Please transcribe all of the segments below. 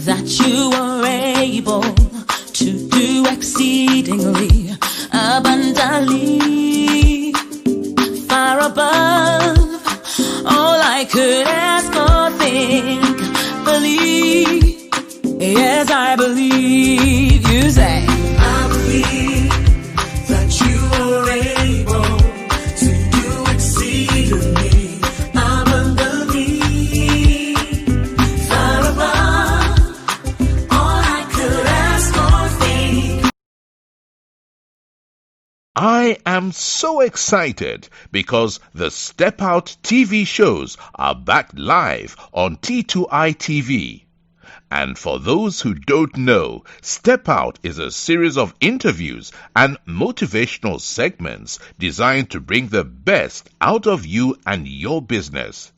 that you are able to do exceedingly abundantly, far above all I could ask or think. Believe, yes, I believe. You say, I believe that you are able to do exceedingly abundantly, far above all I could ask or think. I am so excited because the Step Out TV shows are back live on T2i TV. And for those who don't know, Step Out is a series of interviews and motivational segments designed to bring the best out of you and your business.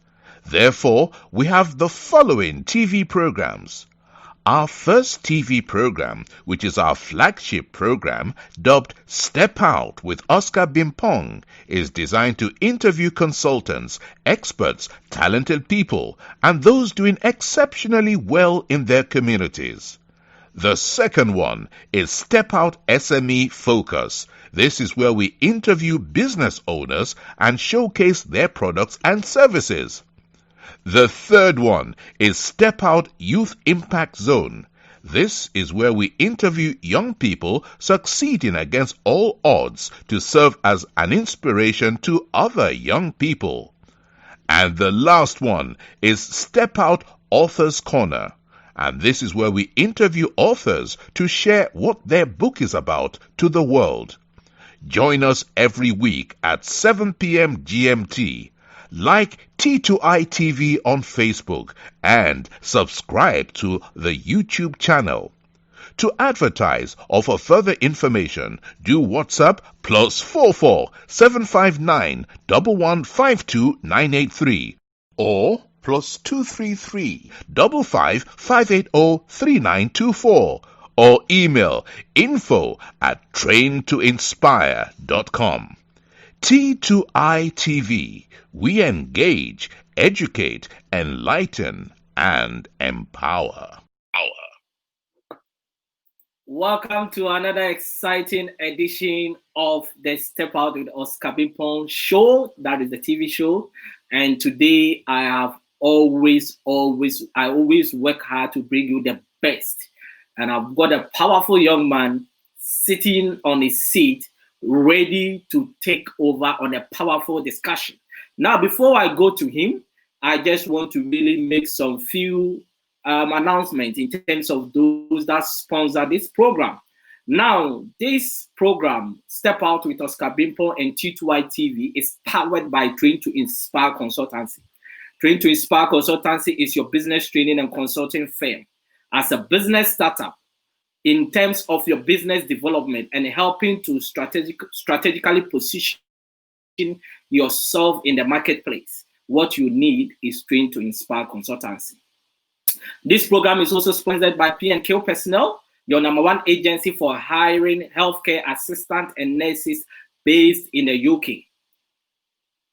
Therefore, we have the following TV programs. Our first TV program, which is our flagship program, dubbed Step Out with Oscar Bimpong, is designed to interview consultants, experts, talented people, and those doing exceptionally well in their communities. The second one is Step Out SME Focus. This is where we interview business owners and showcase their products and services. The third one is Step Out Youth Impact Zone. This is where we interview young people succeeding against all odds to serve as an inspiration to other young people. And the last one is Step Out Authors Corner. And this is where we interview authors to share what their book is about to the world. Join us every week at 7 p.m. GMT. Like T2i TV on Facebook and subscribe to the YouTube channel. To advertise or for further information, do WhatsApp +44 759 1152 983 or +233 55 580 3924 or email info@traintoinspire.com. T2i TV. We engage, educate, enlighten, and empower. Welcome to another exciting edition of the Step Out with Oscar Bimpong show. That is the TV show. And today I always work hard to bring you the best. And I've got a powerful young man sitting on his seat, ready to take over on a powerful discussion. Now, before I go to him, I just want to really make some few announcements in terms of those that sponsor this program. Now, this program, Step Out with Oscar Bimpong and T2i TV, is powered by Train to Inspire Consultancy. Train to Inspire Consultancy is your business training and consulting firm. As a business startup, in terms of your business development and helping to strategically position yourself in the marketplace, what you need is Train to Inspire Consultancy. This program is also sponsored by P&Q Personnel, your #1 agency for hiring healthcare assistants and nurses based in the UK.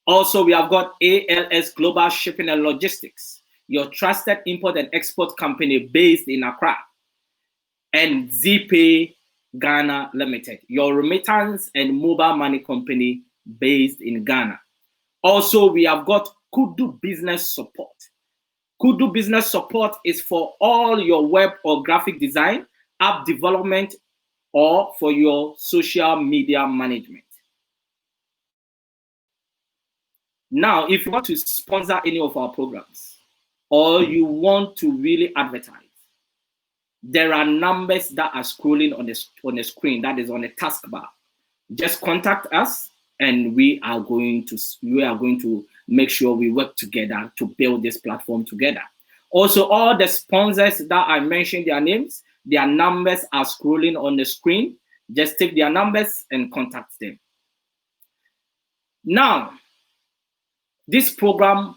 Also, we have got ALS Global Shipping and Logistics, your trusted import and export company based in Accra. And ZPay Ghana Limited, your remittance and mobile money company based in Ghana. Also, we have got Kudu Business Support. Kudu Business Support is for all your web or graphic design, app development, or for your social media management. Now, if you want to sponsor any of our programs or you want to really advertise, there are numbers that are scrolling on the screen, that is on the taskbar. Just contact us and we are going to make sure we work together to build this platform together. Also, all the sponsors that I mentioned their names, their numbers are scrolling on the screen. Just take their numbers and contact them. Now, this program,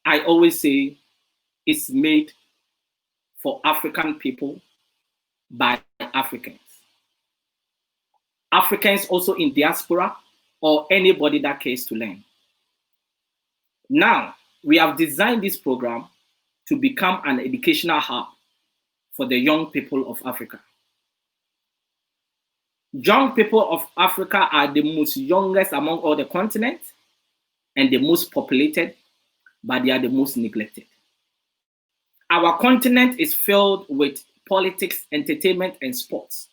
I always say, is made for African people by Africans. Africans also in diaspora or anybody that cares to learn. Now, we have designed this program to become an educational hub for the young people of Africa. Young people of Africa are the most youngest among all the continents and the most populated, but they are the most neglected. Our continent is filled with politics, entertainment, and sports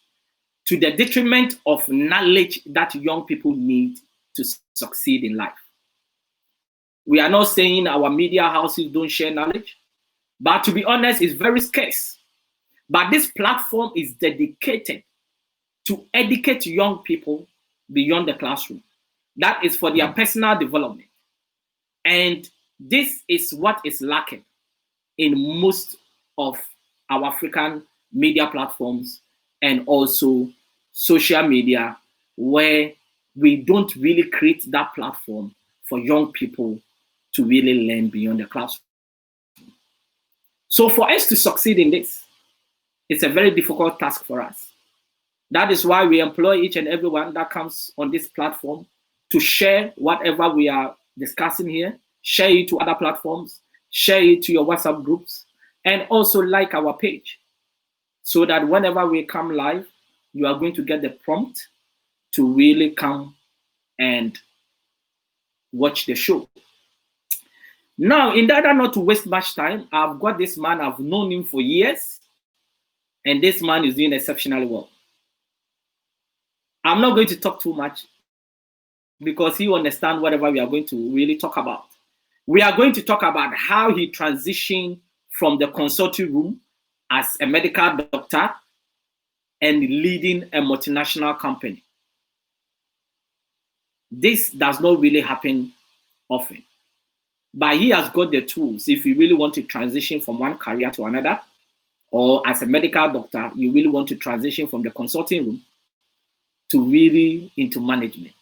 to the detriment of knowledge that young people need to succeed in life. We are not saying our media houses don't share knowledge, but to be honest, it's very scarce. But this platform is dedicated to educate young people beyond the classroom. That is for their personal development. And this is what is lacking in most of our African media platforms and also social media, where we don't really create that platform for young people to really learn beyond the classroom. So for us to succeed in this, it's a very difficult task for us. That is why we employ each and everyone that comes on this platform to share whatever we are discussing here, share it to other platforms, share it to your WhatsApp groups, and also like our page so that whenever we come live, you are going to get the prompt to really come and watch the show. Now, in order not to waste much time, I've got this man, I've known him for years, and this man is doing exceptionally well. I'm not going to talk too much because he understands whatever we are going to really talk about. We are going to talk about how he transitioned from the consulting room as a medical doctor and leading a multinational company. This does not really happen often, but he has got the tools. If you really want to transition from one career to another, or as a medical doctor, you really want to transition from the consulting room to really into management.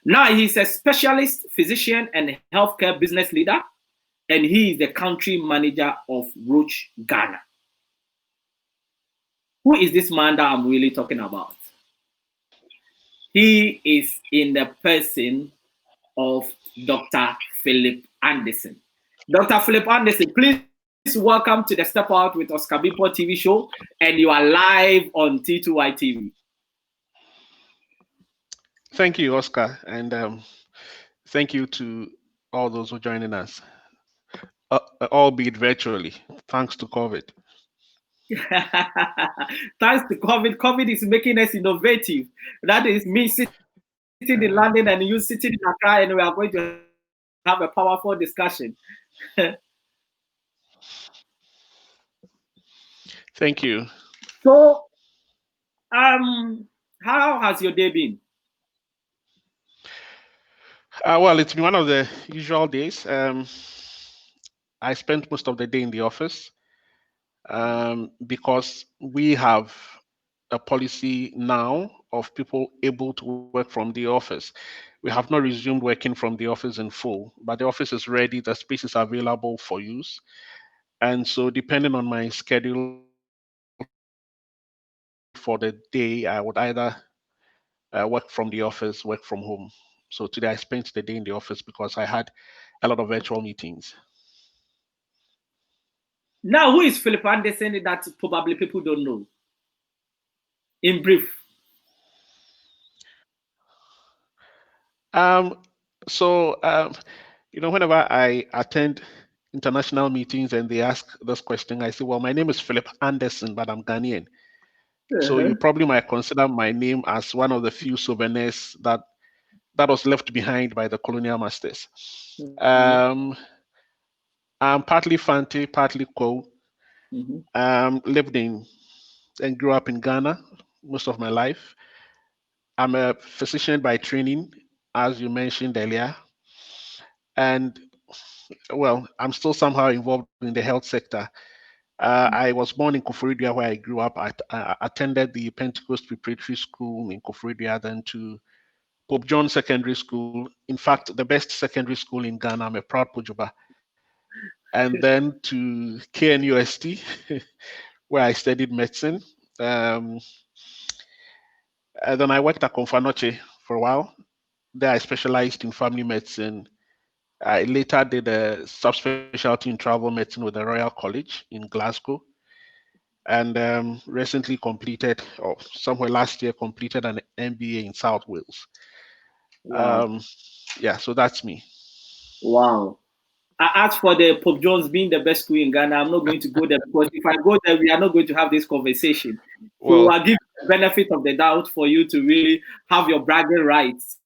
Now he's a specialist physician and healthcare business leader, and he is the country manager of Roche Ghana. Who is this man that I'm really talking about? He is in the person of Dr. Philip Anderson. Dr. Philip Anderson, please welcome to the Step Out with Oscar Bimpong TV show, and you are live on T2i TV. Thank you, Oscar, and thank you to all those who are joining us, albeit virtually, thanks to COVID. Thanks to COVID. COVID is making us innovative. That is me sitting in London and you sitting in Accra, and we are going to have a powerful discussion. Thank you. So, how has your day been? Well, it's been one of the usual days. I spent most of the day in the office because we have a policy now of people able to work from the office. We have not resumed working from the office in full, but the office is ready, the space is available for use. And so depending on my schedule for the day, I would either work from the office, work from home. So today I spent the day in the office because I had a lot of virtual meetings. Now, who is Philip Anderson that probably people don't know? In brief. Whenever I attend international meetings and they ask this question, I say, well, my name is Philip Anderson, but I'm Ghanaian. So you probably might consider my name as one of the few souvenirs that was left behind by the colonial masters. I'm partly Fante, partly Ko. Lived in and grew up in Ghana most of my life. I'm a physician by training, as you mentioned earlier. And well, I'm still somehow involved in the health sector. I was born in Koforidua, where I grew up. I attended the Pentecost Preparatory School in Koforidua, then to Pope John Secondary School. In fact, the best secondary school in Ghana. I'm a proud Pojuba. And then to KNUST, where I studied medicine. And then I worked at Confanoche for a while. There I specialized in family medicine. I later did a subspecialty in travel medicine with the Royal College in Glasgow. and recently completed, or somewhere last year, completed an MBA in South Wales. Wow. Yeah, so that's me. Wow. As for the Pope Jones being the best school in Ghana, I'm not going to go there because if I go there, we are not going to have this conversation. So Well, I give you the benefit of the doubt for you to really have your bragging rights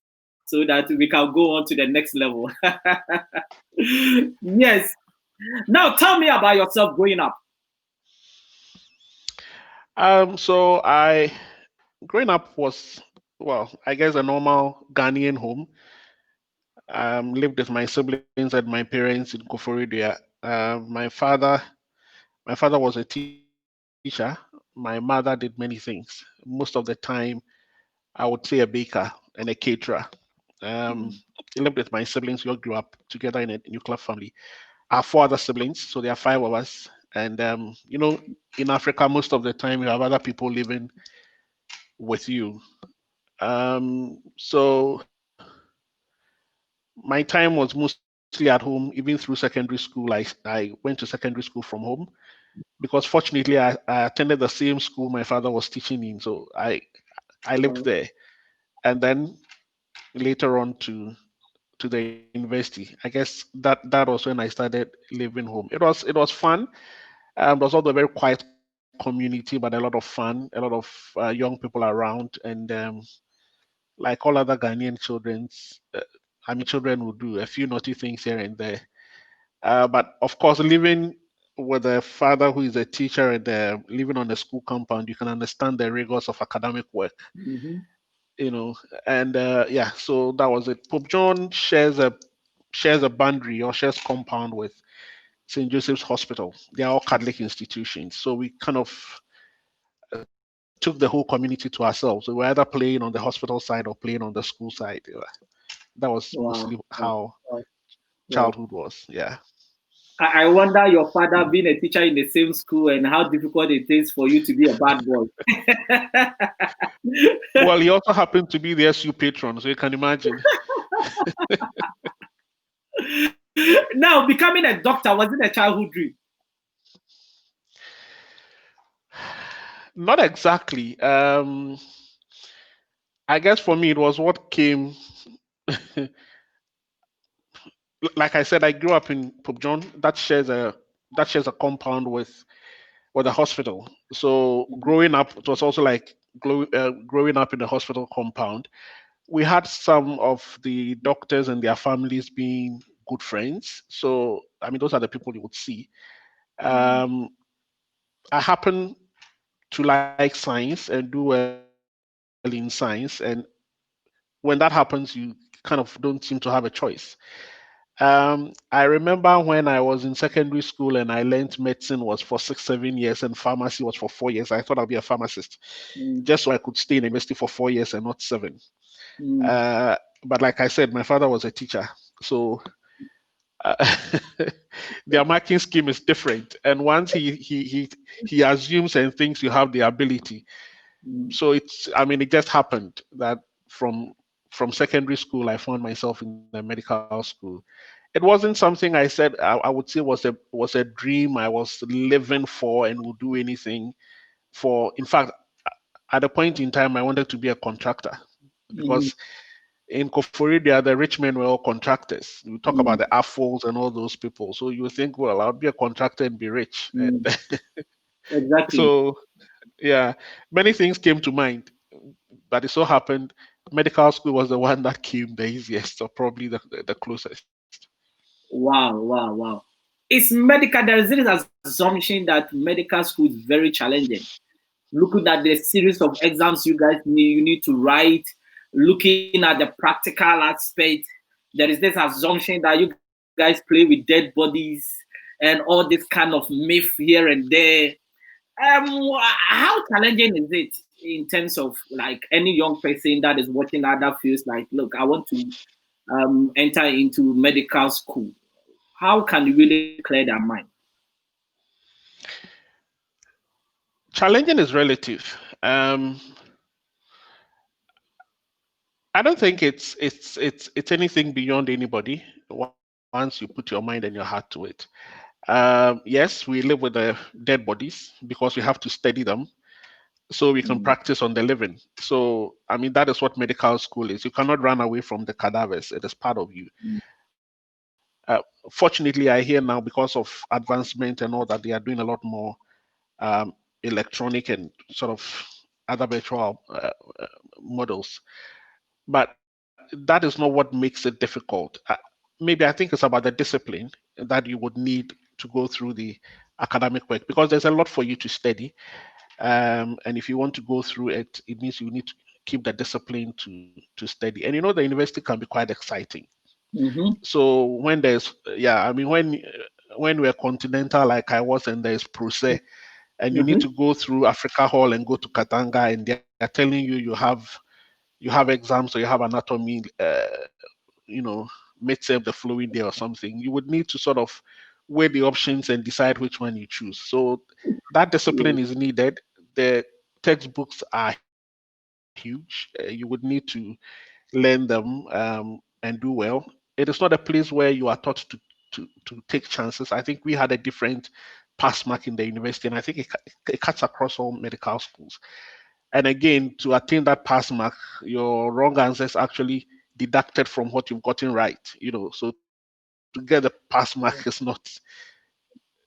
so that we can go on to the next level. Yes. Now tell me about yourself growing up. so I growing up was, well, I guess a normal Ghanaian home. Lived with my siblings and my parents in Koforidua. My father was a teacher. My mother did many things. Most of the time, I would say a baker and a caterer. Um, I lived with my siblings. We all grew up together in a nuclear family. I have four other siblings, so there are five of us. And in Africa, most of the time you have other people living with you. So my time was mostly at home, even through secondary school. I went to secondary school from home because fortunately I attended the same school my father was teaching in. So I lived there. And then later on to the university. I guess that was when I started living home. It was fun. It was also a very quiet community, but a lot of fun, a lot of young people around, and like all other Ghanaian children will do a few naughty things here and there. But of course, living with a father who is a teacher and living on a school compound, you can understand the rigors of academic work. Mhm. You know, and yeah, so that was it. Pope John shares a boundary or shares compound with St. Joseph's Hospital. They are all Catholic institutions, so we kind of took the whole community to ourselves. So we're either playing on the hospital side or playing on the school side. That was mostly Wow. Wow. how Wow. childhood was. Yeah. I wonder your father being a teacher in the same school and how difficult it is for you to be a bad boy. Well, he also happened to be the SU patron, so you can imagine. Now, becoming a doctor wasn't a childhood dream. Not exactly. I guess for me, it was what came. Like I said, I grew up in Pope John. That shares a compound with a hospital. So growing up, it was also like growing up in the hospital compound. We had some of the doctors and their families being good friends. So I mean, those are the people you would see. Um, I happen to like science and do well in science, and when that happens, you kind of don't seem to have a choice. I remember when I was in secondary school and I learned medicine was for 6, 7 years and pharmacy was for 4 years. I thought I'd be a pharmacist Mm, just so I could stay in university for 4 years and not 7. mm, Uh, but like I said, my father was a teacher, so uh, their marking scheme is different. And once he assumes and thinks you have the ability, mm, so it just happened that from from secondary school I found myself in the medical school. It wasn't something I said I would say was a dream I was living for and would do anything for. In fact, at a point in time I wanted to be a contractor mhm, because in Koforidia, the rich men were all contractors. We talk about mm, the Affles and all those people. So you think, well, I'll be a contractor and be rich. And mm. Exactly. so, yeah, many things came to mind, but it so happened medical school was the one that came the easiest, or probably the closest. Wow, wow, wow. It's medical. There is this assumption that medical school is very challenging. Looking at the series of exams you need to write, looking at the practical aspect, there is this assumption that you guys play with dead bodies and all this kind of myth here and there. How challenging is it in terms of like any young person that is watching that feels like, look, I want to enter into medical school. How can you really clear their mind? Challenging is relative. I don't think it's anything beyond anybody once you put your mind and your heart to it. Yes, we live with the dead bodies because we have to study them so we can practice on the living. So, I mean, that is what medical school is. You cannot run away from the cadavers, it is part of you. Fortunately, I hear now because of advancement and all that, they are doing a lot more um, electronic and sort of other virtual models. But that is not what makes it difficult. Maybe I think it's about the discipline that you would need to go through the academic work because there's a lot for you to study. And if you want to go through it, it means you need to keep the discipline to study. And the university can be quite exciting. Mm-hmm. So when there's yeah, I mean when we're continental like I was and there's process and you need Mm-hmm. to go through Africa Hall and go to Katanga and they're telling you you have exams or you have anatomy you know midterm the following day or something, you would need to sort of weigh the options and decide which one you choose. So that Yeah. discipline is needed. The textbooks are huge. You would need to learn them and do well. It is not a place where you are taught to take chances. I think we had a different pass mark in the university, and I think it cuts across all medical schools. And again, to attain that pass mark, your wrong answers actually deducted from what you've gotten right. So to get the pass mark is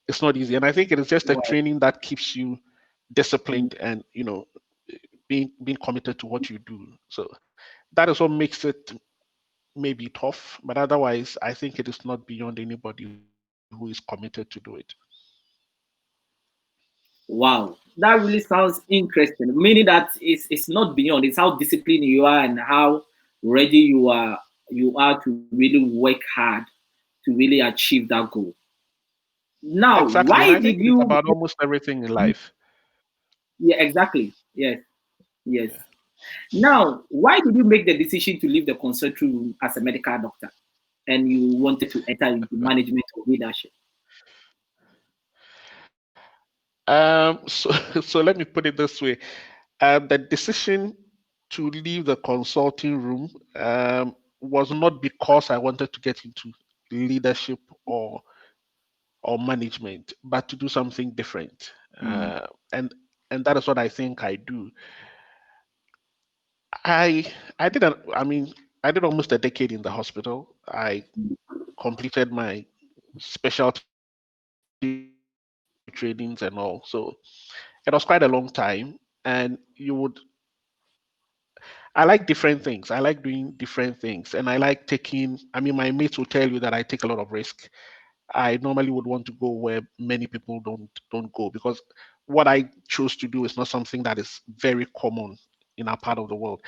it's not easy. And I think it is just a training Wow. that keeps you disciplined Mm. and being committed to what you do. So that is what makes it maybe tough, but otherwise, I think it is not beyond anybody who is committed to do it. Wow. That really sounds interesting. Meaning that it's not beyond, it's how disciplined you are and how ready you are to really work hard to really achieve that goal. Now, Exactly. And why I think did it is you? about almost everything in life. Yeah, exactly. Yes, yes. Yeah. Now, why did you make the decision to leave the consulting room as a medical doctor and you wanted to enter into management or leadership? So, so let me put it this way. The decision to leave the consulting room was not because I wanted to get into leadership or management, but to do something different. Mm, And that is what I think I do. I did I mean I did almost a decade in the hospital. I completed my specialty trainings and all. So it was quite a long time. And I like different things. I like doing different things. And I like my mates will tell you that I take a lot of risk. I normally would want to go where many people don't go because what I chose to do is not something that is very common in our part of the world.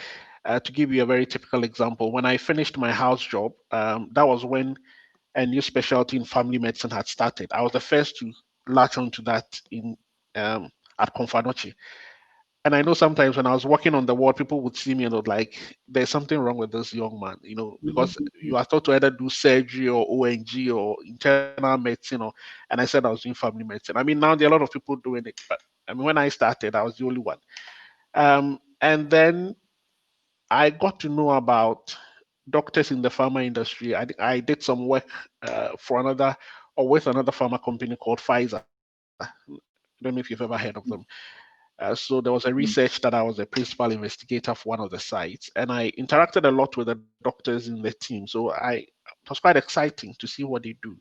To give you a very typical example, when I finished my house job, that was when a new specialty in family medicine had started. I was the first to latch onto that in at Confanochi. And I know sometimes when I was working on the ward, people would see me and would like, there's something wrong with this young man, because you are taught to either do surgery or ONG or internal medicine, and I said I was doing family medicine. I mean, now there are a lot of people doing it, but I mean, when I started, I was the only one. And then I got to know about doctors in the pharma industry. I did some work for another or with another pharma company called Pfizer. I don't know if you've ever heard of them. So there was a research that I was a principal investigator for one of the sites, and I interacted a lot with the doctors in the team. So it was quite exciting to see what they do.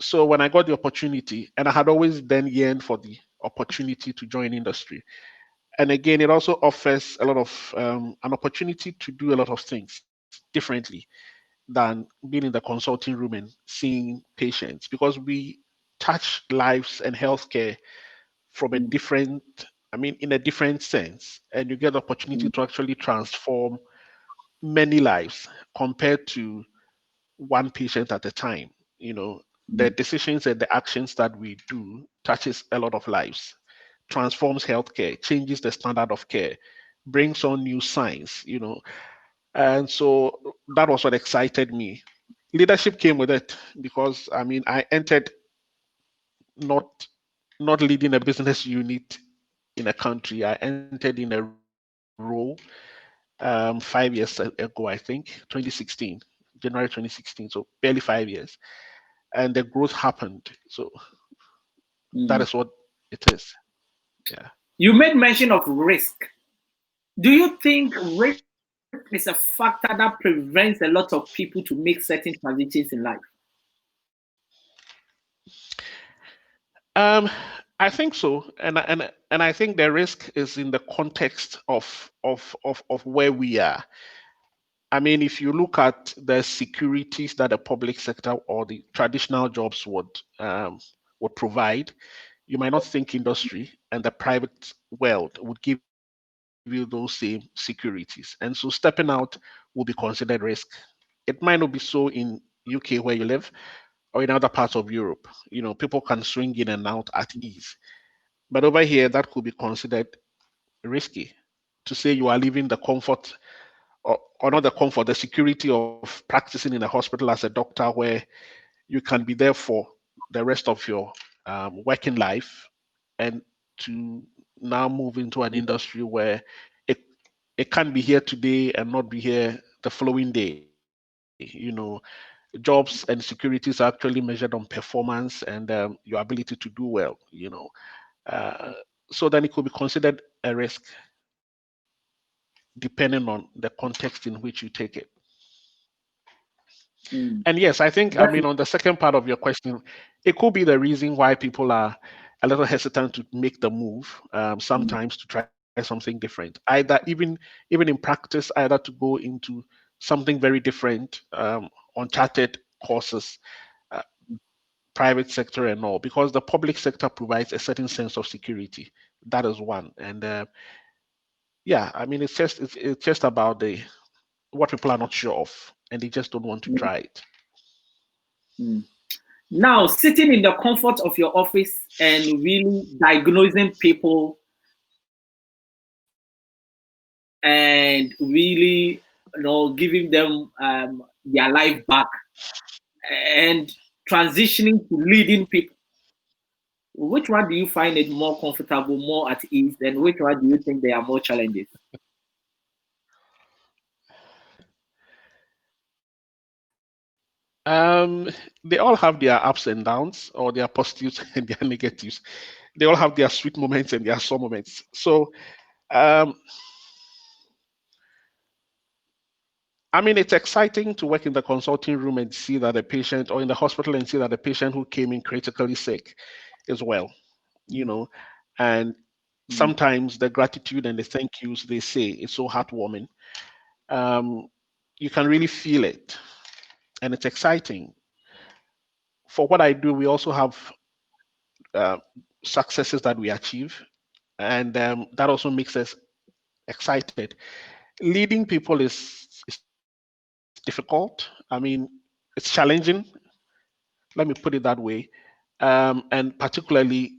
So when I got the opportunity, and I had always then yearned for the opportunity to join industry, and again, it also offers a lot of an opportunity to do a lot of things differently than being in the consulting room and seeing patients because we touch lives and healthcare from a mm, different in a different sense, and you get the opportunity mm, to actually transform many lives compared to one patient at a time. The mm, decisions and the actions that we do touches a lot of lives, transforms healthcare, changes the standard of care, brings on new science. And so that was what excited me. Leadership came with it because I entered not not leading a business unit in a country. I entered in a role 5 years ago, I think, 2016, January 2016, so barely 5 years. and the growth happened. So that is what it is. Yeah. You made mention of risk. Do you think risk is a factor that prevents a lot of people to make certain transitions in life? I think so, and I think the risk is in the context of where we are. I mean, if you look at the securities that the public sector or the traditional jobs would provide, you might not think industry and the private world would give you those same securities. And so stepping out will be considered risk. It might not be so in UK where you live or in other parts of Europe. You know, people can swing in and out at ease. But over here, that could be considered risky to say you are leaving the comfort or not the comfort, the security of practicing in a hospital as a doctor where you can be there for the rest of your working life and to now move into an industry where it, it can be here today and not be here the following day. Jobs and securities are actually measured on performance and your ability to do well. Uh, so then it could be considered a risk depending on the context in which you take it. And yes, I think, I mean, on the second part of your question, it could be the reason why people are a little hesitant to make the move sometimes to try something different. Either even in practice, either to go into something very different, uncharted courses, uh, private sector and all, because the public sector provides a certain sense of security. That is one. And yeah, I mean, it's just about the what people are not sure of, and they just don't want to try it. Now, sitting in the comfort of your office and really diagnosing people and really, giving them their life back and transitioning to leading people, which one do you find it more comfortable, more at ease, and which one do you think there are more challenges? They all have their ups and downs, or their positives and their negatives. They all have their sweet moments and their sour moments. So, I mean, it's exciting to work in the consulting room and see that the patient, or in the hospital and see that the patient who came in critically sick is well, and sometimes the gratitude and the thank yous they say is so heartwarming. You can really feel it, and it's exciting. For what I do, we also have uh, successes that we achieve, and that also makes us excited. Leading people is difficult. I mean, it's challenging. Let me put it that way, and particularly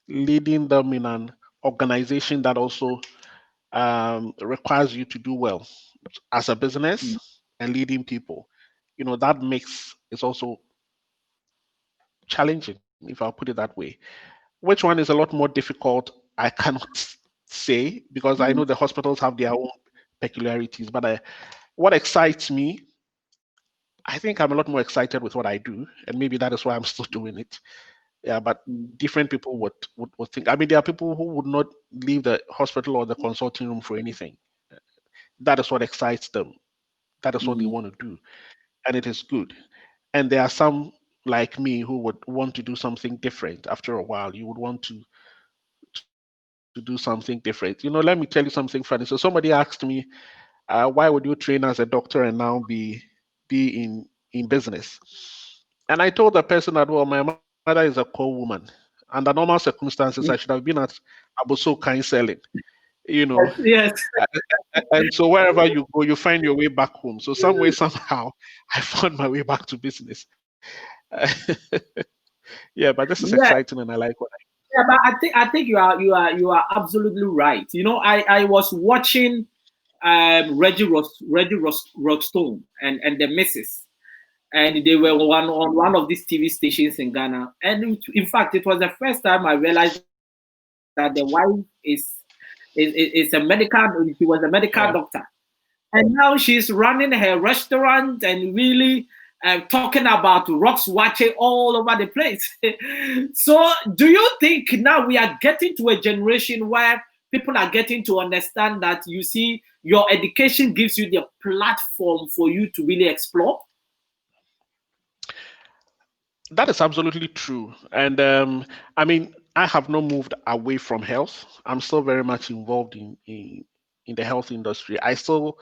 leading them in an organization that also requires you to do well as a business and leading people. That makes it's also challenging, if I'll put it that way. Which one is a lot more difficult? I cannot say because I know the hospitals have their own peculiarities. But what excites me, I think I'm a lot more excited with what I do, and maybe that is why I'm still doing it. Yeah, but different people would think. I mean, there are people who would not leave the hospital or the consulting room for anything. That is what excites them. That is what they want to do, and it is good. And there are some like me who would want to do something different. After a while, you would want to do something different. Let me tell you something funny. So somebody asked me, why would you train as a doctor and now be in business? And I told the person that, well, my mother is a co-woman. Under normal circumstances, I should have been at Aboso kind selling. Yes. And so wherever you go, you find your way back home. So some way, somehow, I found my way back to business. Yeah, but this is Yeah. exciting, and I like what Yeah, but I think you are absolutely right. I was watching Reggie Rockstone and the Misses, and they were on one of these TV stations in Ghana. And in fact, it was the first time I realized that the wife is a medical. She was a medical doctor, and now she's running her restaurant and really talking about rocks watching all over the place. So do you think now we are getting to a generation where people are getting to understand that, you see, your education gives you the platform for you to really explore? That is absolutely true. And I mean, I have not moved away from health. I'm still very much involved in the health industry. I still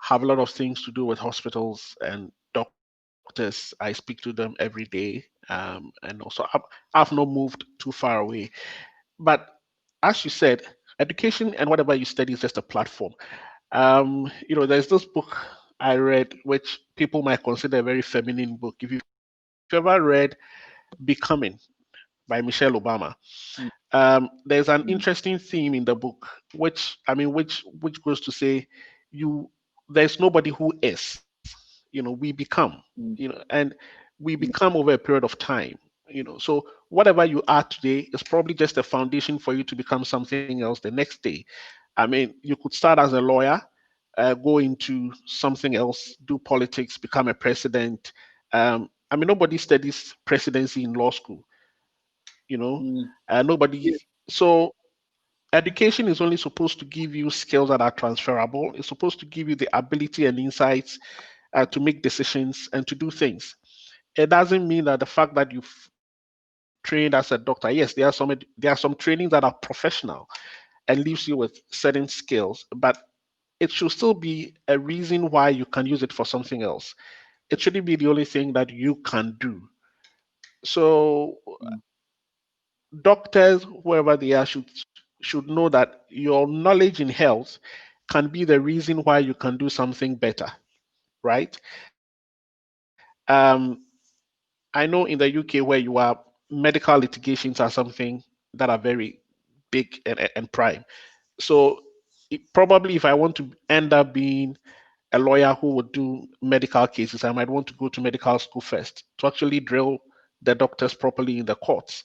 have a lot of things to do with hospitals and doctors. I speak to them every day. And also, I've not moved too far away. But as you said, education and whatever you study is just a platform. There's this book I read, which people might consider a very feminine book. If you've ever read Becoming by Michelle Obama, there's an interesting theme in the book, which goes to say, you there's nobody who is. We become. And we become over a period of time. So whatever you are today is probably just a foundation for you to become something else the next day. You could start as a lawyer, go into something else, do politics, become a president. Nobody studies presidency in law school, nobody. So education is only supposed to give you skills that are transferable. It's supposed to give you the ability and insights to make decisions and to do things. It doesn't mean that the fact that you've trained as a doctor, yes, there are some trainings that are professional and leaves you with certain skills, but it should still be a reason why you can use it for something else. It shouldn't be the only thing that you can do. So doctors, whoever they are, should know that your knowledge in health can be the reason why you can do something better, right? I know in the UK where you are, medical litigations are something that are very big and prime. So probably if I want to end up being a lawyer who would do medical cases, I might want to go to medical school first to actually drill the doctors properly in the courts.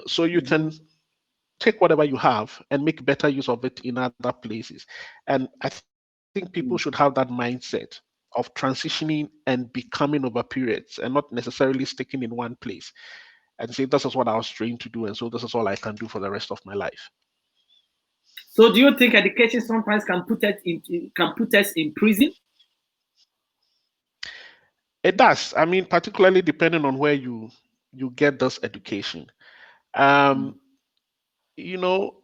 So you can take whatever you have and make better use of it in other places. And I think people should have that mindset of transitioning and becoming over periods and not necessarily sticking in one place and say, this is what I was trained to do. And so this is all I can do for the rest of my life. So do you think education sometimes can put us in prison? It does. Particularly depending on where you get this education. Um, you know,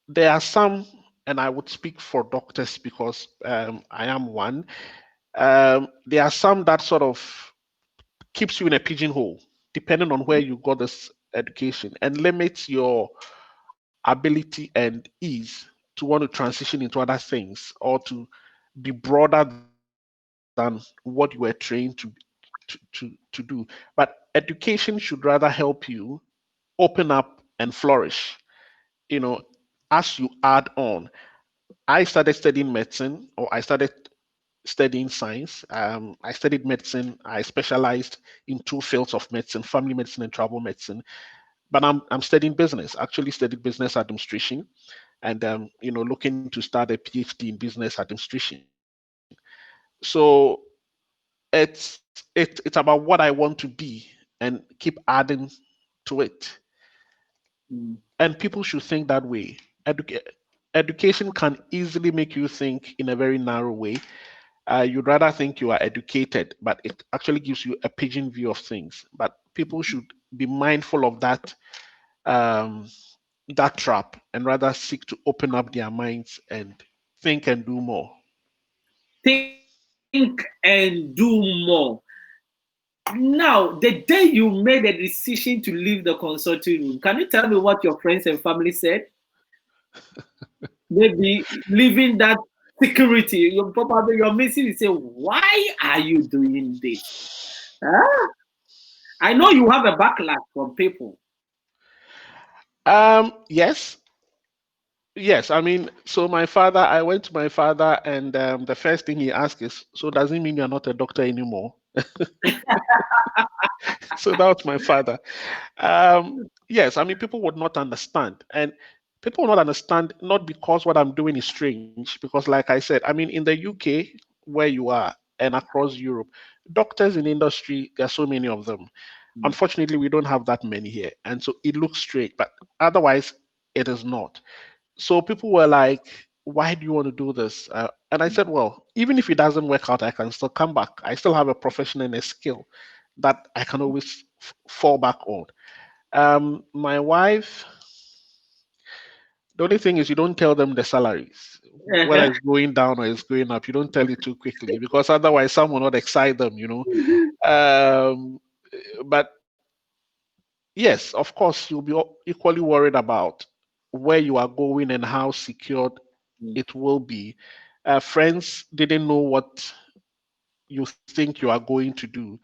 there are some, and I would speak for doctors because I am one. There are some that sort of keeps you in a pigeonhole, depending on where you got this education, and limits your ability and ease to want to transition into other things or to be broader than what you were trained to do. But education should rather help you open up and flourish, you know, as you add on. I started studying medicine, or I started studying science. I studied medicine. I specialized in two fields of medicine: family medicine and travel medicine. But I'm studying business. Actually, studied business administration, and looking to start a PhD in business administration. So it's about what I want to be and keep adding to it. And people should think that way. Education can easily make you think in a very narrow way. You'd rather think you are educated, but it actually gives you a pigeon view of things. But people should be mindful of um, that trap and rather seek to open up their minds and think and do more. Think and do more. Now, the day you made a decision to leave the consulting room, can you tell me what your friends and family said? Maybe leaving that security, you're missing. You say, why are you doing this? Huh? I know you have a backlash from people. Yes, yes. So my father, I went to my father, and the first thing he asked is, "So does it mean you're not a doctor anymore?" So that was my father. Yes, people would not understand, and people will not understand not because what I'm doing is strange, because like I said, in the UK where you are and across Europe, doctors in industry, there are so many of them. Unfortunately, we don't have that many here. And so it looks straight, but otherwise, it is not. So people were like, why do you want to do this? And I said, well, even if it doesn't work out, I can still come back. I still have a profession and a skill that I can always fall back on. My wife, the only thing is you don't tell them the salaries, whether it's going down or it's going up. You don't tell it too quickly because otherwise some will not excite them. Um, but yes, of course, you'll be equally worried about where you are going and how secured it will be. Friends didn't know what you think you are going to do.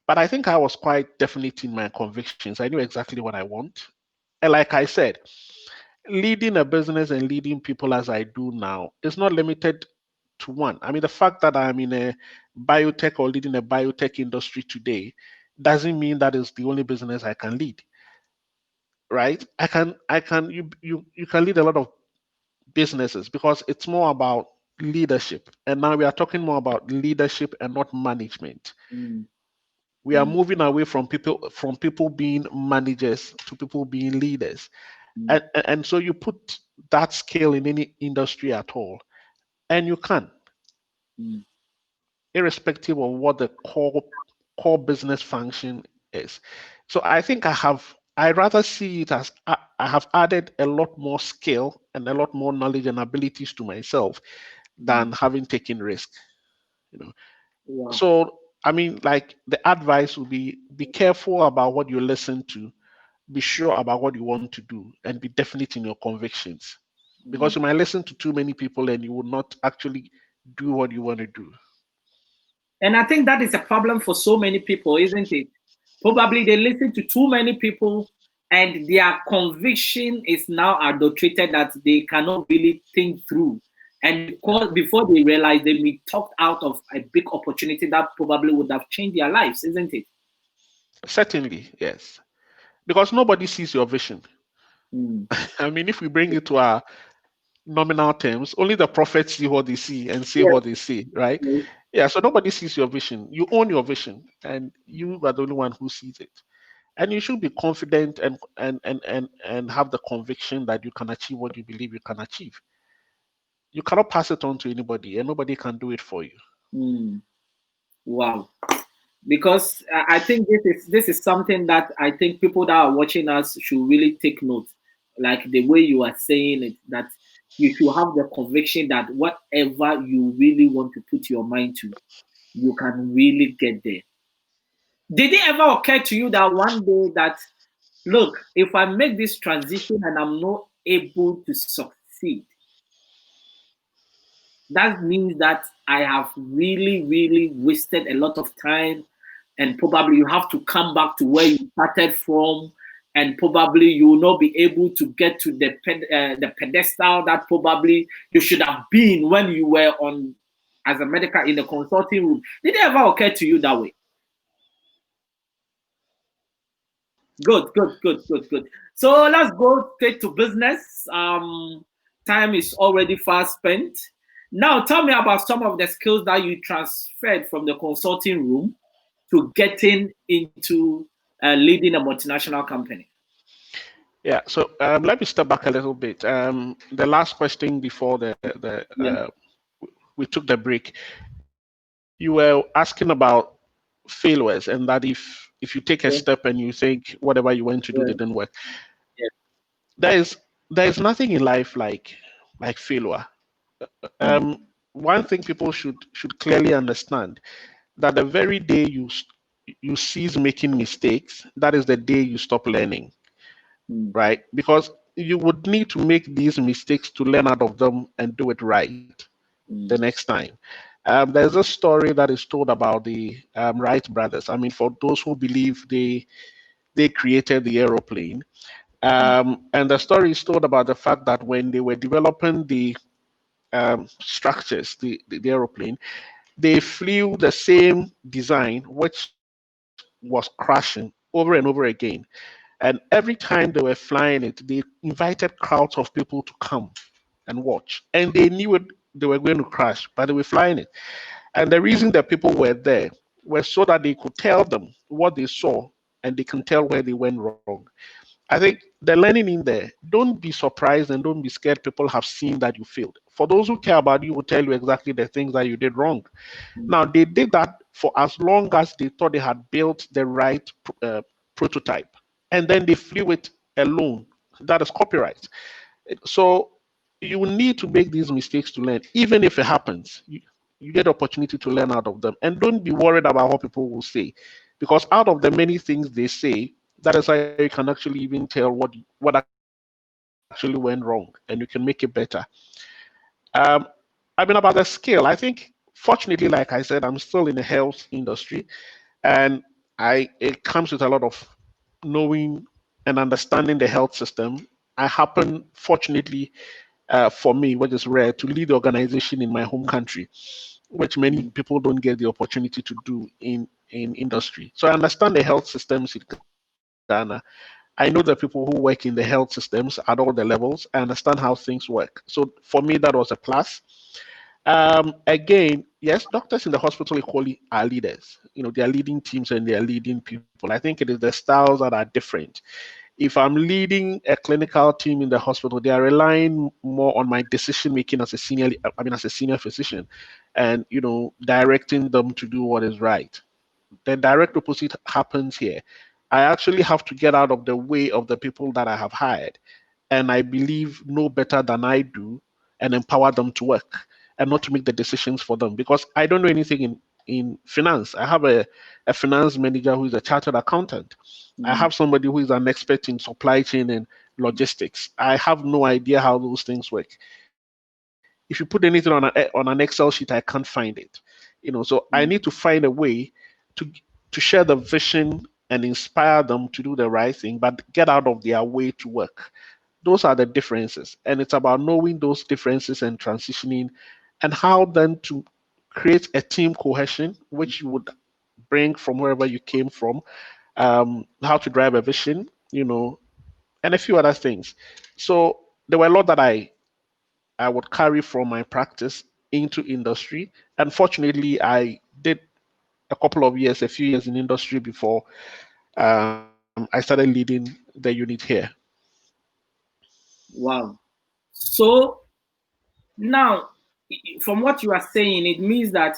But I think I was quite definite in my convictions. I knew exactly what I want. And like I said, leading a business and leading people as I do now is not limited to one. I mean, the fact that I'm in a biotech or leading a biotech industry today doesn't mean that is the only business I can lead, right? You can lead a lot of businesses because it's more about leadership. And now we are talking more about leadership and not management. We are moving away from people being managers to people being leaders. And so you put that scale in any industry at all, and you can, irrespective of what the core business function is. So I think I rather see it as I have added a lot more skill and a lot more knowledge and abilities to myself than having taken risk. You know. Wow. So I mean, like the advice would be careful about what you listen to, be sure about what you want to do, and be definite in your convictions. Because you might listen to too many people and you will not actually do what you want to do. And I think that is a problem for so many people, isn't it? Probably they listen to too many people and their conviction is now adulterated that they cannot really think through. And because before they realize they may talked out of a big opportunity that probably would have changed their lives, isn't it? Certainly, yes. Because nobody sees your vision. I mean, if we bring it to our nominal terms, only the prophets see what they see and say Yes. what they see, right? Yeah, so nobody sees your vision. You own your vision, and you are the only one who sees it. And you should be confident and have the conviction that you can achieve what you believe you can achieve. You cannot pass it on to anybody, and nobody can do it for you. Wow. Because I think this is something that I think people that are watching us should really take note. Like the way you are saying it, that you should have the conviction that whatever you really want to put your mind to, you can really get there. Did it ever occur to you that one day that, look, if I make this transition and I'm not able to succeed, that means that I have really, really wasted a lot of time, and probably you have to come back to where you started from, and probably you will not be able to get to the pedestal that probably you should have been when you were on as a medical in the consulting room. Did it ever occur to you that way? Good, good, good, good, good. So let's go straight to business. Time is already fast spent. Now, tell me about some of the skills that you transferred from the consulting room to getting into leading a multinational company. Yeah, so let me step back a little bit. The last question before we took the break, you were asking about failures and that if you take a step and you think whatever you went to do didn't work, there is nothing in life like failure. One thing people should clearly understand that the very day you cease making mistakes, that is the day you stop learning, right? Because you would need to make these mistakes to learn out of them and do it right the next time. There's a story that is told about the Wright brothers. I mean, for those who believe they created the aeroplane, and the story is told about the fact that when they were developing the structures, the aeroplane, they flew the same design, which was crashing over and over again. And every time they were flying it, they invited crowds of people to come and watch. And they knew they were going to crash, but they were flying it. And the reason that people were there were so that they could tell them what they saw and they can tell where they went wrong. I think the learning in there, don't be surprised and don't be scared people have seen that you failed. For those who care about you will tell you exactly the things that you did wrong. Now, they did that for as long as they thought they had built the right prototype, and then they flew it alone. That is copyright. So you need to make these mistakes to learn. Even if it happens, you get the opportunity to learn out of them. And don't be worried about what people will say, because out of the many things they say, that is how you can actually even tell what actually went wrong, and you can make it better. Um, I mean, about the skill, I think, fortunately, like I said, I'm still in the health industry, and it comes with a lot of knowing and understanding the health system. I happen, fortunately, for me, which is rare, to lead the organization in my home country, which many people don't get the opportunity to do in industry. So I understand the health systems in Ghana. I know the people who work in the health systems at all the levels. I understand how things work. So for me, that was a plus. Again, yes, doctors in the hospital equally are leaders. They are leading teams and they are leading people. I think it is the styles that are different. If I'm leading a clinical team in the hospital, they are relying more on my decision making as a as a senior physician, and directing them to do what is right. The direct opposite happens here. I actually have to get out of the way of the people that I have hired, and I believe know better than I do, and empower them to work and not to make the decisions for them, because I don't know anything in finance. I have a finance manager who is a chartered accountant. I have somebody who is an expert in supply chain and logistics. I have no idea how those things work. If you put anything on an Excel sheet, I can't find it. So I need to find a way to to share the vision and inspire them to do the right thing, but get out of their way to work. Those are the differences, and it's about knowing those differences and transitioning, and how then to create a team cohesion, which you would bring from wherever you came from, how to drive a vision, and a few other things. So there were a lot that I would carry from my practice into industry. Unfortunately, I did a few years in industry before I started leading the unit here. Wow. So now, from what you are saying, it means that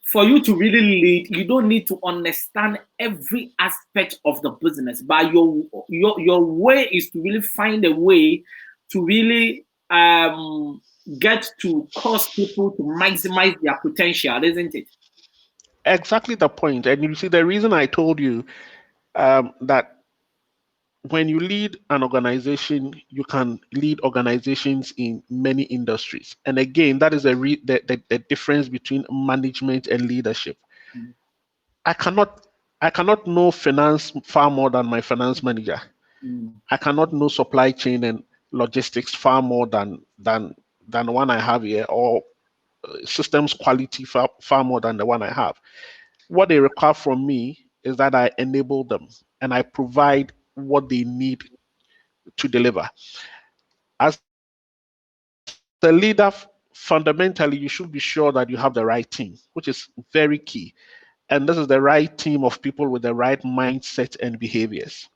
for you to really lead, you don't need to understand every aspect of the business, but your way is to really find a way to really get to cause people to maximize their potential, isn't it? Exactly the point. And you see, the reason I told you that when you lead an organization, you can lead organizations in many industries. And again, that is the difference between management and leadership. I cannot I cannot know finance far more than my finance manager. I cannot know supply chain and logistics far more than the one I have here, or systems quality far more than the one I have. What they require from me is that I enable them and I provide what they need to deliver. As a leader, fundamentally, you should be sure that you have the right team, which is very key. And this is the right team of people with the right mindset and behaviors.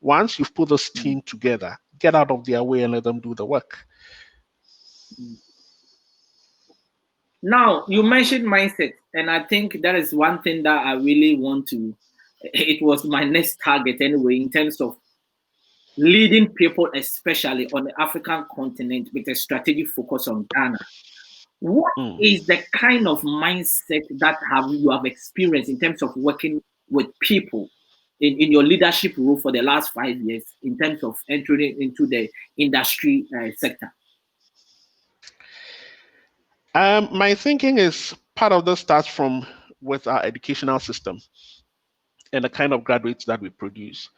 Once you've put this team together, get out of their way and let them do the work. Now, you mentioned mindset, and I think that is one thing that I really want to. It was my next target anyway, in terms of leading people, especially on the African continent, with a strategic focus on Ghana. What is the kind of mindset that you have experienced in terms of working with people in your leadership role for the last 5 years, in terms of entering into the industry sector? My thinking is part of this starts from with our educational system and the kind of graduates that we produce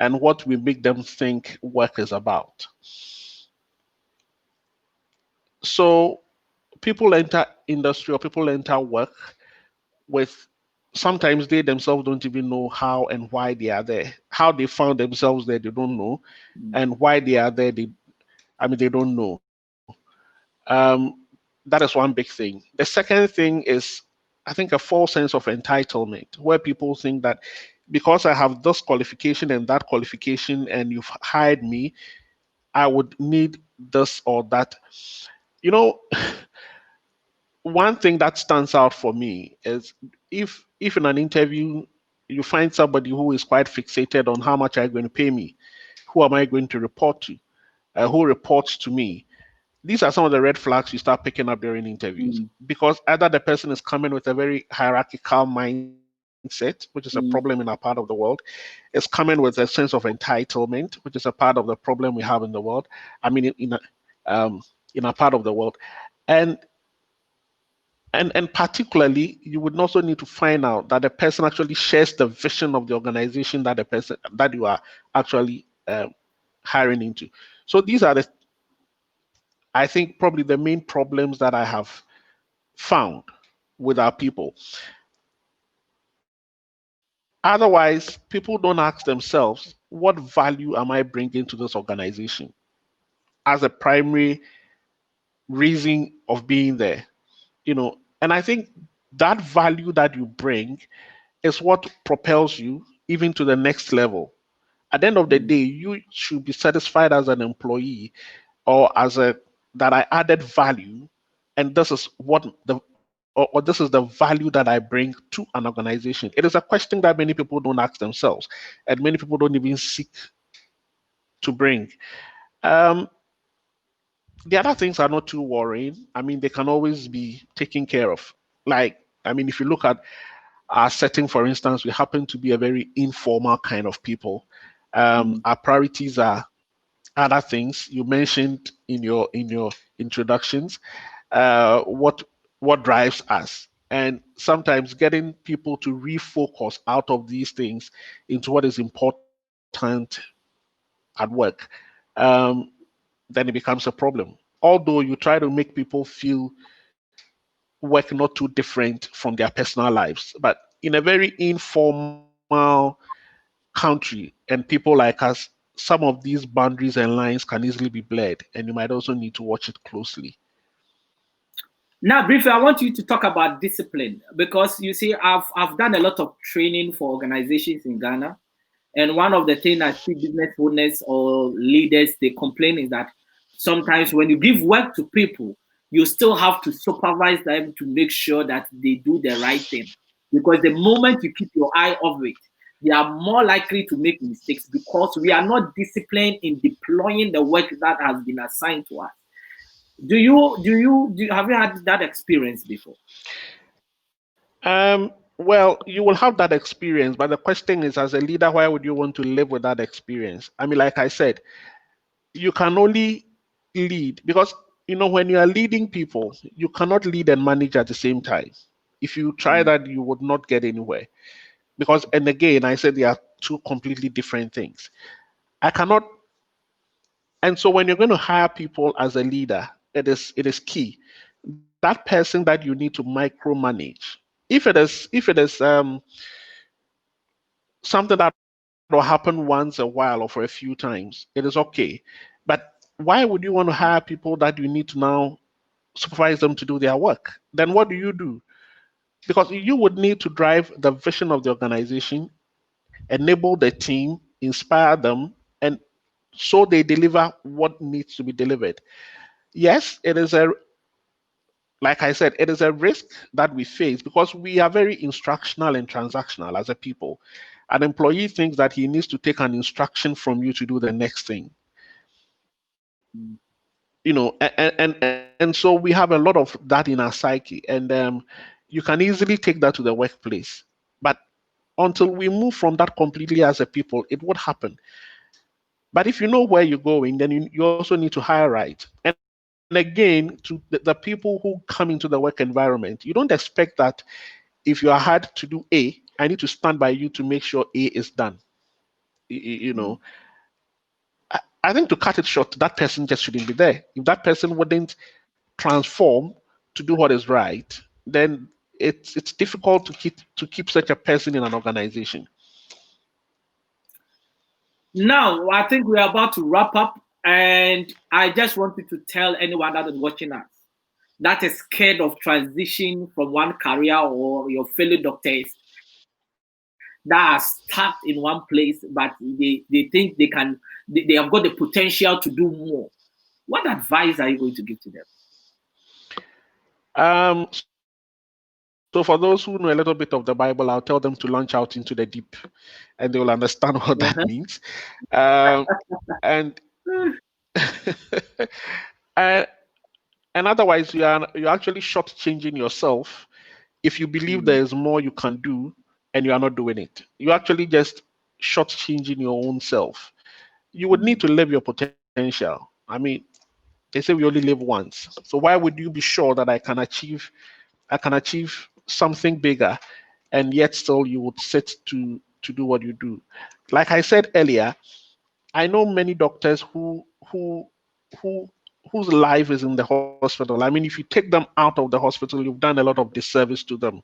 and what we make them think work is about. So people enter industry or people enter work with, sometimes they themselves don't even know how and why they are there. How they found themselves there, they don't know. And why they are there, they don't know. That is one big thing. The second thing is I think, a false sense of entitlement, where people think that because I have this qualification and that qualification and you've hired me, I would need this or that. You know, one thing that stands out for me is if in an interview you find somebody who is quite fixated on how much are you going to pay me, who am I going to report to, who reports to me, these are some of the red flags you start picking up during interviews, because either the person is coming with a very hierarchical mindset, which is a problem in our part of the world, is coming with a sense of entitlement, which is a part of the problem we have in the world. I mean, um, in a part of the world, and and particularly, you would also need to find out that the person actually shares the vision of the organization that the person that you are actually hiring into. So these are the, I think, probably the main problems that I have found with our people. Otherwise, people don't ask themselves, what value am I bringing to this organization as a primary reason of being there? And I think that value that you bring is what propels you even to the next level. At the end of the day, you should be satisfied as an employee or as a that I added value, and this is what the or this is the value that I bring to an organization. It is a question that many people don't ask themselves, and many people don't even seek to bring. Um, the other things are not too worrying. I mean, they can always be taken care of. Like, I mean, if you look at our setting, for instance, we happen to be a very informal kind of people. Our priorities are other things you mentioned in your introductions. What drives us, and sometimes getting people to refocus out of these things into what is important at work. Um, then it becomes a problem. Although you try to make people feel work not too different from their personal lives, but in a very informal country and people like us, some of these boundaries and lines can easily be blurred, and you might also need to watch it closely. Now, briefly, I want you to talk about discipline, because you see, I've done a lot of training for organizations in Ghana, and one of the things I see business owners or leaders they complain is that sometimes when you give work to people, you still have to supervise them to make sure that they do the right thing, because the moment you keep your eye off it, they are more likely to make mistakes, because we are not disciplined in deploying the work that has been assigned to us. Have you had that experience before? Well, you will have that experience, but the question is, as a leader, why would you want to live with that experience? I mean, like I said, you can only lead because when you are leading people, you cannot lead and manage at the same time. If you try that, you would not get anywhere. Because, and again, I said they are two completely different things. I cannot. And so when you're going to hire people as a leader, it is key. That person that you need to micromanage. If it is something that will happen once a while or for a few times, it is okay. But why would you want to hire people that you need to now supervise them to do their work? Then what do you do? Because you would need to drive the vision of the organization, enable the team, inspire them, and so they deliver what needs to be delivered. Yes, it is a like I said, it is a risk that we face because we are very instructional and transactional as a people. An employee thinks that he needs to take an instruction from you to do the next thing. And so we have a lot of that in our psyche, and you can easily take that to the workplace. But until we move from that completely as a people, it would happen. But if you know where you're going, then you also need to hire right. And again, to the people who come into the work environment, you don't expect that if you are hired to do A, I need to stand by you to make sure A is done. You know, I think to cut it short, that person just shouldn't be there. If that person wouldn't transform to do what is right, then it's difficult to keep such a person in an organization. Now, I think we're about to wrap up, and I just wanted to tell anyone that is watching us that is scared of transition from one career, or your fellow doctors that are stuck in one place, but they think they have got the potential to do more. What advice are you going to give to them? So for those who know a little bit of the Bible, I'll tell them to launch out into the deep, and they will understand what that means. And and otherwise, you're actually shortchanging yourself if you believe there is more you can do and you are not doing it. You're actually just shortchanging your own self. You would need to live your potential. I mean, they say we only live once. So why would you be sure that I can achieve something bigger, and yet still you would sit to do what you do? Like I said earlier, I know many doctors who whose life is in the hospital. I mean, if you take them out of the hospital, you've done a lot of disservice to them.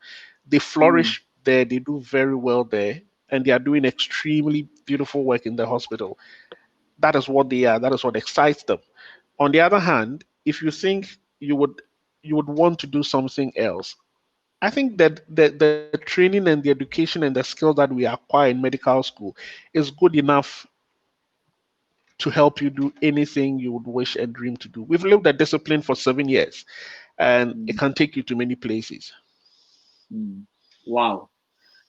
They flourish there, they do very well there, and they are doing extremely beautiful work in the hospital. That is what they are. That is what excites them. On the other hand, if you think you would want to do something else, I think that the training and the education and the skills that we acquire in medical school is good enough to help you do anything you would wish and dream to do. We've lived that discipline for 7 years, and it can take you to many places. Wow.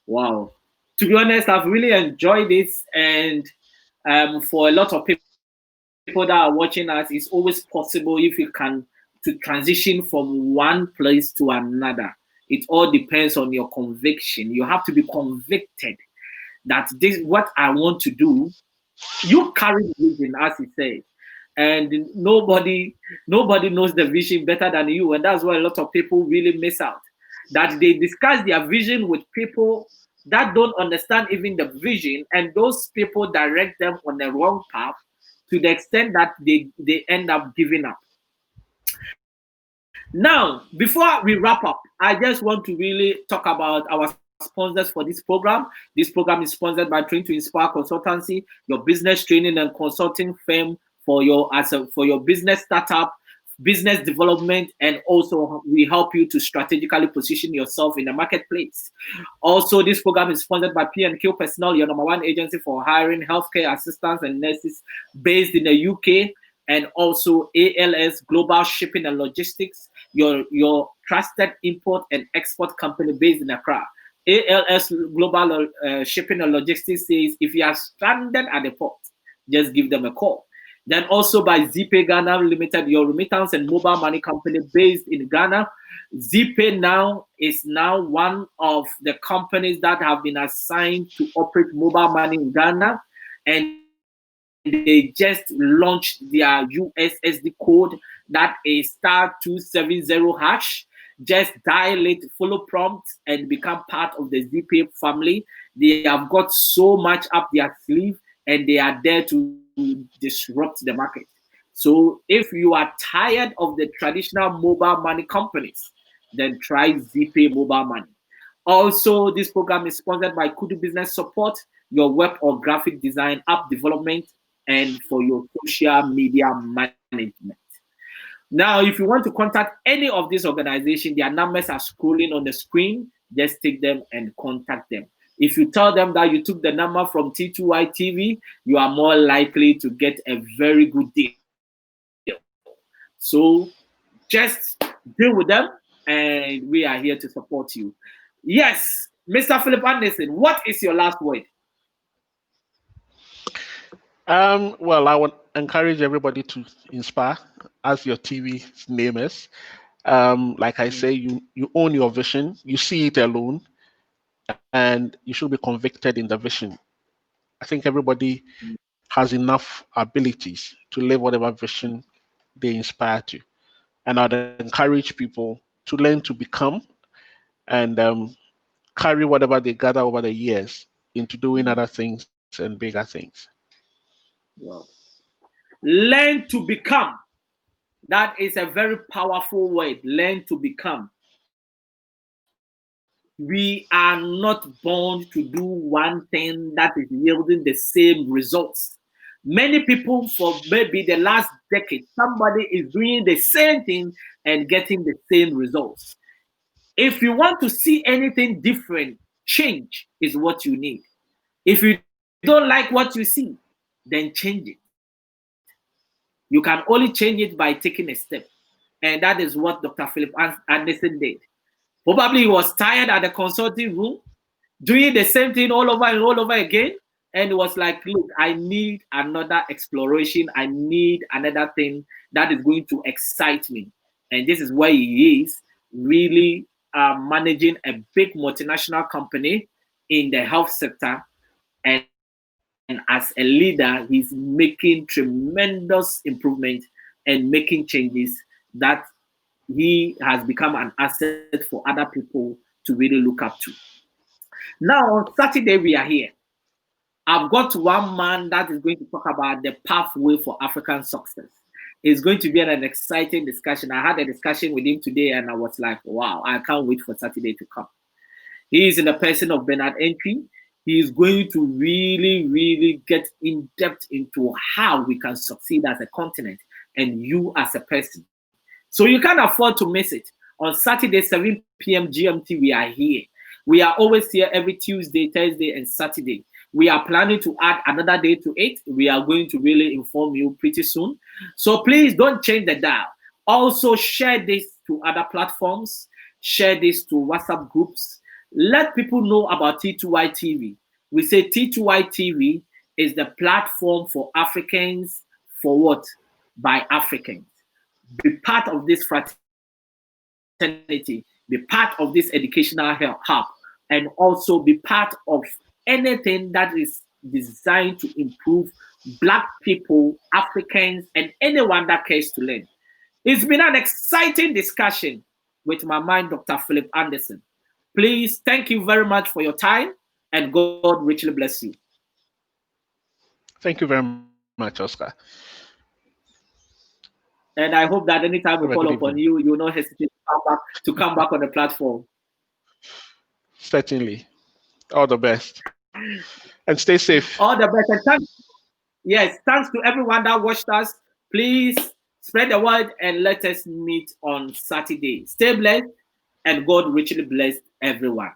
Wow. To be honest, I've really enjoyed this, and for a lot of people that are watching us, it's always possible if you can to transition from one place to another. It all depends on your conviction. You have to be convicted that this what I want to do. You carry the vision, as he said, and nobody knows the vision better than you, and that's why a lot of people really miss out. That they discuss their vision with people that don't understand even the vision, and those people direct them on the wrong path to the extent that they end up giving up. Now, before we wrap up, I just want to really talk about our sponsors for this program. This program is sponsored by Train to Inspire Consultancy, your business training and consulting firm for your business startup, business development, and also we help you to strategically position yourself in the marketplace. Also, this program is sponsored by P&Q Personnel, your #1 agency for hiring healthcare assistants and nurses based in the UK, and also ALS Global Shipping and Logistics, your trusted import and export company based in Accra. ALS Global Shipping and Logistics says if you are stranded at the port, just give them a call. Then also by ZPay Ghana Limited, your remittance and mobile money company based in Ghana. ZPay now is one of the companies that have been assigned to operate mobile money in Ghana, and they just launched their USSD code that is *270#. Just dial it, follow prompts, and become part of the ZPay family. They have got so much up their sleeve, and they are there to disrupt the market. So if you are tired of the traditional mobile money companies, then try ZPay Mobile Money. Also, this program is sponsored by Kudu Business Support, your web or graphic design, app development, and for your social media management. Now, if you want to contact any of these organizations, their numbers are scrolling on the screen. Just take them and contact them. If you tell them that you took the number from T2i TV, you are more likely to get a very good deal. So just deal with them, and we are here to support you. Yes, Mr. Philip Anderson, what is your last word? Well, I would encourage everybody to inspire, as your TV's name is. Like I say, you own your vision, you see it alone, and you should be convicted in the vision. I think everybody has enough abilities to live whatever vision they inspire to. And I'd encourage people to learn to become and carry whatever they gather over the years into doing other things and bigger things. Well, learn to become. That is a very powerful word. Learn to become. We are not born to do one thing that is yielding the same results. Many people, for maybe the last decade, somebody is doing the same thing and getting the same results. If you want to see anything different, change is what you need. If you don't like what you see, then change it. You can only change it by taking a step. And that is what Dr. Philip Anderson did. Probably he was tired at the consulting room, doing the same thing all over and all over again. And it was like, look, I need another exploration. I need another thing that is going to excite me. And this is where he is, really managing a big multinational company in the health sector. And as a leader, he's making tremendous improvement and making changes that he has become an asset for other people to really look up to. Now, on Saturday, we are here. I've got one man that is going to talk about the pathway for African success. It's going to be an exciting discussion. I had a discussion with him today, and I was like, wow, I can't wait for Saturday to come. He is in the person of Bernard Entry. He is going to really, really get in depth into how we can succeed as a continent and you as a person. So you can't afford to miss it. On Saturday, 7 p.m. GMT, we are here. We are always here every Tuesday, Thursday, and Saturday. We are planning to add another day to it. We are going to really inform you pretty soon. So please don't change the dial. Also share this to other platforms. Share this to WhatsApp groups. Let people know about T2i TV. We say T2i TV is the platform for Africans for what? By Africans. Be part of this fraternity. Be part of this educational hub. And also be part of anything that is designed to improve Black people, Africans, and anyone that cares to learn. It's been an exciting discussion with my man, Dr. Philip Anderson. Please, thank you very much for your time, and God richly bless you. Thank you very much, Oscar. And I hope that anytime we call upon you, you will not hesitate to come back on the platform. Certainly. All the best. And stay safe. All the best. And thanks to everyone that watched us. Please spread the word and let us meet on Saturday. Stay blessed, and God richly bless everyone.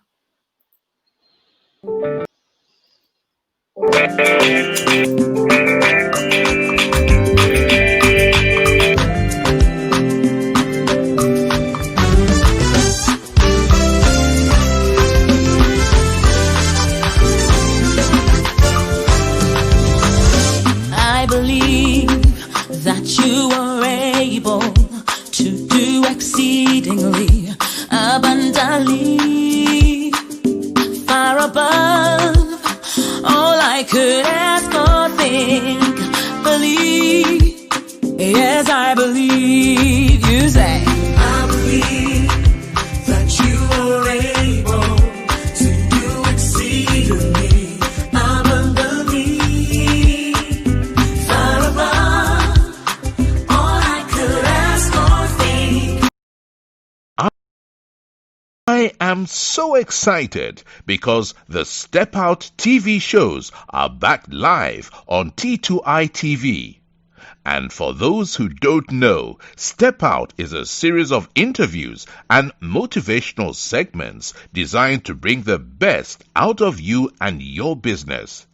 I believe that you are able to do exceedingly abundantly, far above all I could ask or think. Believe, yes, I believe. You say, I believe that you are able to do exceedingly abundantly, far above all I could ask or think. I am so excited because the Step Out TV shows are back live on T2i TV. And for those who don't know, Step Out is a series of interviews and motivational segments designed to bring the best out of you and your business.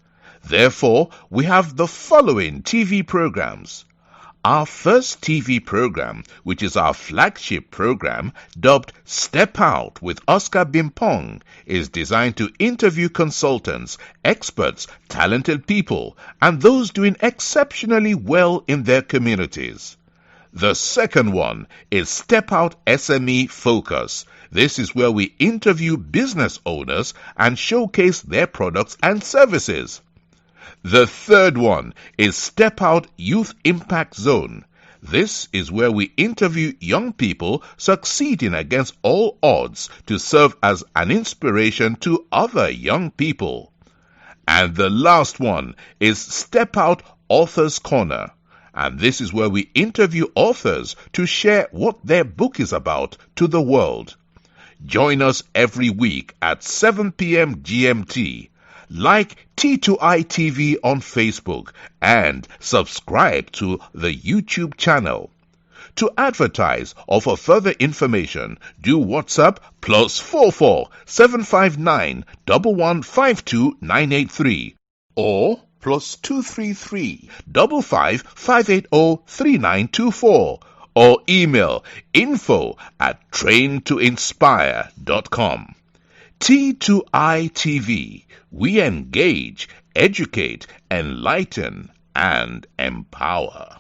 Therefore, we have the following TV programs. Our first TV program, which is our flagship program, dubbed Step Out with Oscar Bimpong, is designed to interview consultants, experts, talented people, and those doing exceptionally well in their communities. The second one is Step Out SME Focus. This is where we interview business owners and showcase their products and services. The third one is Step Out Youth Impact Zone. This is where we interview young people succeeding against all odds to serve as an inspiration to other young people. And the last one is Step Out Authors Corner. And this is where we interview authors to share what their book is about to the world. Join us every week at 7 p.m. GMT. Like T2i TV on Facebook and subscribe to the YouTube channel. To advertise or for further information, do WhatsApp +44 759 1152 983 or +233 55 580 3924 or email info@traintoinspire.com. T2i TV. We engage, educate, enlighten, and empower.